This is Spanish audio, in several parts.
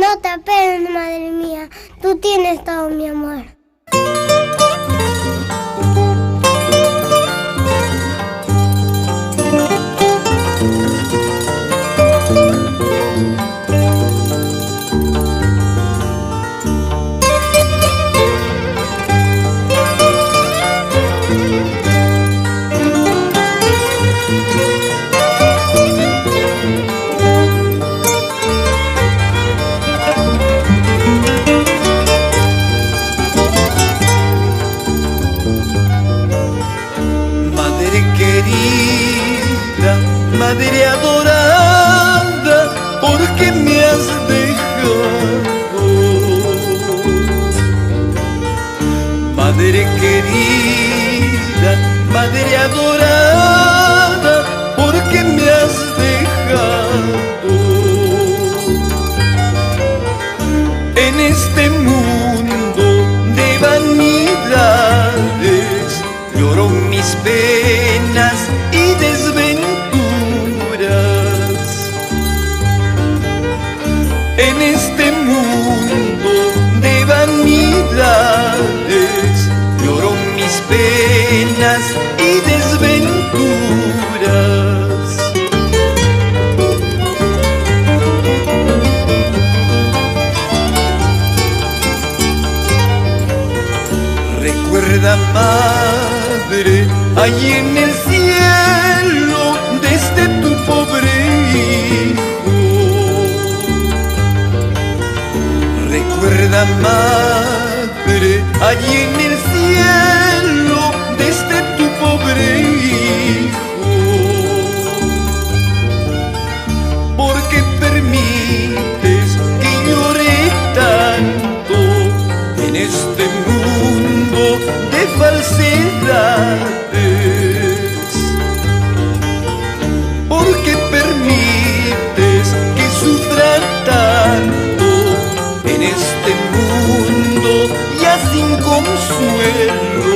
No te apenes, madre mía, tú tienes todo mi amor. Madre adorada, ¿por qué me has dejado? Madre querida, madre adorada, ¿por qué me has dejado? En este mundo de vanidades lloro mis penas y desventuras. En este mundo de vanidades lloro mis penas y desventuras. Recuerda, madre, allí en el cielo desde tu pobre hijo. Recuerda, madre, allí en el cielo desde tu pobre hijo. Porque permites que llore tanto en este mundo de falsedades. Porque permites que sufra tanto en este mundo ya sin consuelo.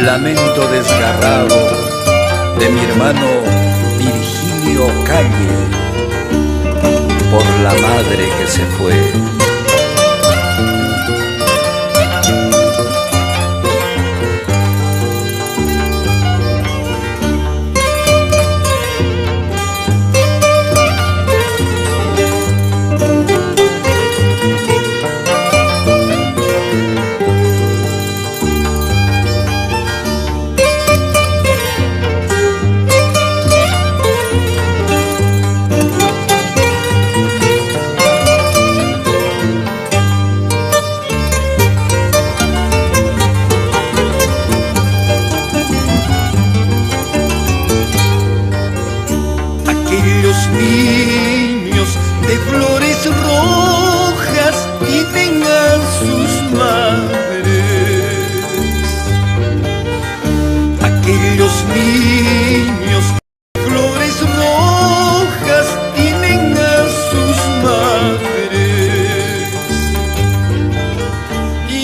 Lamento desgarrado de mi hermano Virgilio Calle por la madre que se fue. Niños de flores rojas y tengan sus madres. Aquellos niños de flores rojas tienen a sus madres.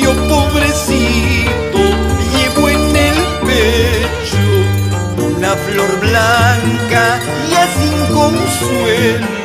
Yo, pobrecito, llevo en el pecho una flor blanca ya sin consuelo.